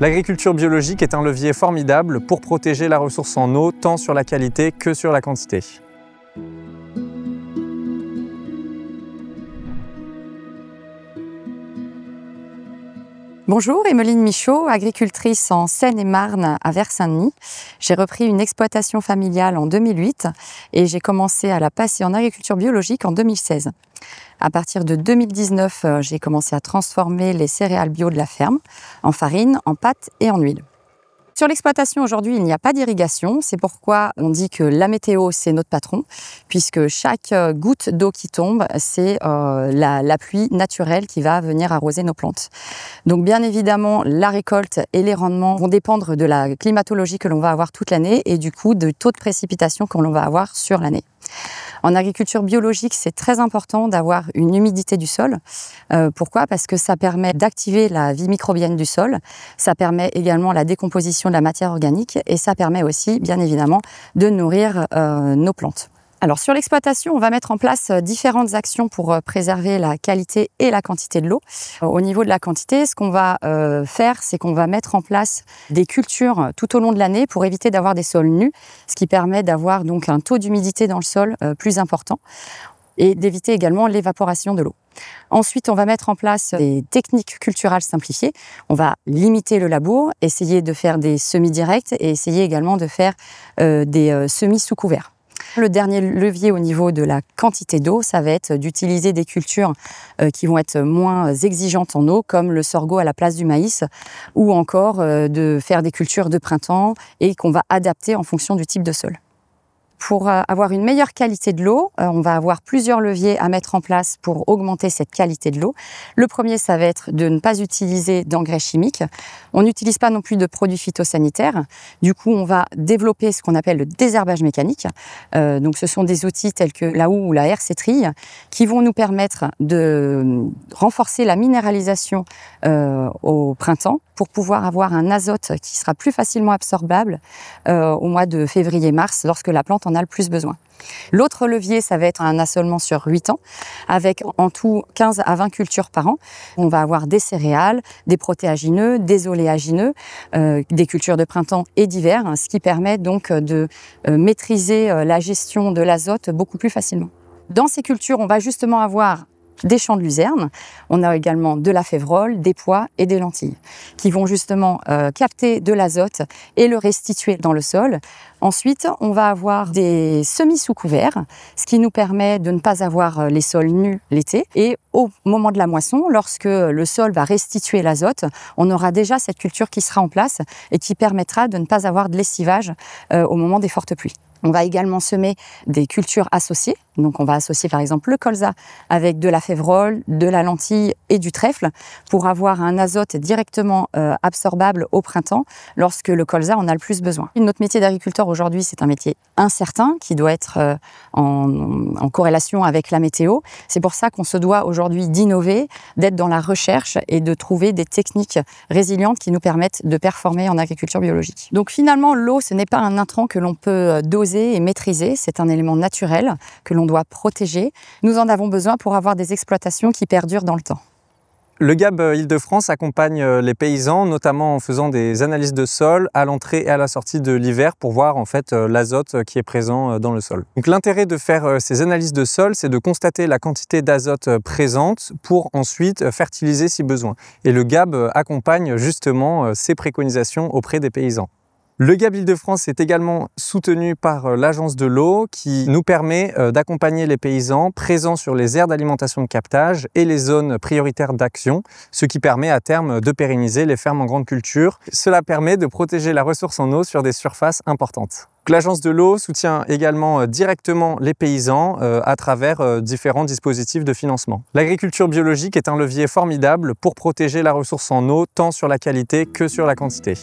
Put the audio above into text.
L'agriculture biologique est un levier formidable pour protéger la ressource en eau, tant sur la qualité que sur la quantité. Bonjour, Emmeline Michaud, agricultrice en Seine-et-Marne à Vers-Saint-Denis. J'ai repris une exploitation familiale en 2008 et j'ai commencé à la passer en agriculture biologique en 2016. À partir de 2019, j'ai commencé à transformer les céréales bio de la ferme en farine, en pâte et en huile. Sur l'exploitation aujourd'hui, il n'y a pas d'irrigation. C'est pourquoi on dit que la météo, c'est notre patron, puisque chaque goutte d'eau qui tombe, c'est la pluie naturelle qui va venir arroser nos plantes. Donc bien évidemment, la récolte et les rendements vont dépendre de la climatologie que l'on va avoir toute l'année et du coup, du taux de précipitation que l'on va avoir sur l'année. En agriculture biologique, c'est très important d'avoir une humidité du sol. Pourquoi ? Parce que ça permet d'activer la vie microbienne du sol, ça permet également la décomposition de la matière organique et ça permet aussi, bien évidemment, de nourrir nos plantes. Alors sur l'exploitation, on va mettre en place différentes actions pour préserver la qualité et la quantité de l'eau. Au niveau de la quantité, ce qu'on va faire, c'est qu'on va mettre en place des cultures tout au long de l'année pour éviter d'avoir des sols nus, ce qui permet d'avoir donc un taux d'humidité dans le sol plus important et d'éviter également l'évaporation de l'eau. Ensuite, on va mettre en place des techniques culturales simplifiées. On va limiter le labour, essayer de faire des semis directs et essayer également de faire des semis sous couvert. Le dernier levier au niveau de la quantité d'eau, ça va être d'utiliser des cultures qui vont être moins exigeantes en eau, comme le sorgho à la place du maïs, ou encore de faire des cultures de printemps et qu'on va adapter en fonction du type de sol. Pour avoir une meilleure qualité de l'eau, on va avoir plusieurs leviers à mettre en place pour augmenter cette qualité de l'eau. Le premier, ça va être de ne pas utiliser d'engrais chimiques. On n'utilise pas non plus de produits phytosanitaires. Du coup, on va développer ce qu'on appelle le désherbage mécanique. Donc, ce sont des outils tels que la houe ou la herse-étrille qui vont nous permettre de renforcer la minéralisation au printemps pour pouvoir avoir un azote qui sera plus facilement absorbable au mois de février-mars lorsque la plante en a le plus besoin. L'autre levier, ça va être un assolement sur 8 ans, avec en tout 15 à 20 cultures par an. On va avoir des céréales, des protéagineux, des oléagineux, des cultures de printemps et d'hiver, ce qui permet donc de maîtriser la gestion de l'azote beaucoup plus facilement. Dans ces cultures, on va justement avoir des champs de luzerne, on a également de la févrole, des pois et des lentilles qui vont justement capter de l'azote et le restituer dans le sol. Ensuite, on va avoir des semis sous couvert, ce qui nous permet de ne pas avoir les sols nus l'été. Et au moment de la moisson, lorsque le sol va restituer l'azote, on aura déjà cette culture qui sera en place et qui permettra de ne pas avoir de lessivage au moment des fortes pluies. On va également semer des cultures associées. Donc on va associer par exemple le colza avec de la févrole, de la lentille et du trèfle pour avoir un azote directement absorbable au printemps lorsque le colza en a le plus besoin. Notre métier d'agriculteur aujourd'hui, c'est un métier incertain qui doit être en corrélation avec la météo. C'est pour ça qu'on se doit aujourd'hui d'innover, d'être dans la recherche et de trouver des techniques résilientes qui nous permettent de performer en agriculture biologique. Donc finalement, l'eau, ce n'est pas un intrant que l'on peut doser et maîtriser, c'est un élément naturel que l'on doit protéger. Nous en avons besoin pour avoir des exploitations qui perdurent dans le temps. Le GAB Île-de-France accompagne les paysans, notamment en faisant des analyses de sol à l'entrée et à la sortie de l'hiver pour voir en fait l'azote qui est présent dans le sol. Donc l'intérêt de faire ces analyses de sol, c'est de constater la quantité d'azote présente pour ensuite fertiliser si besoin. Et le GAB accompagne justement ces préconisations auprès des paysans. Le GAB Île-de-France est également soutenu par l'Agence de l'eau qui nous permet d'accompagner les paysans présents sur les aires d'alimentation de captage et les zones prioritaires d'action, ce qui permet à terme de pérenniser les fermes en grande culture. Cela permet de protéger la ressource en eau sur des surfaces importantes. L'Agence de l'eau soutient également directement les paysans à travers différents dispositifs de financement. L'agriculture biologique est un levier formidable pour protéger la ressource en eau tant sur la qualité que sur la quantité.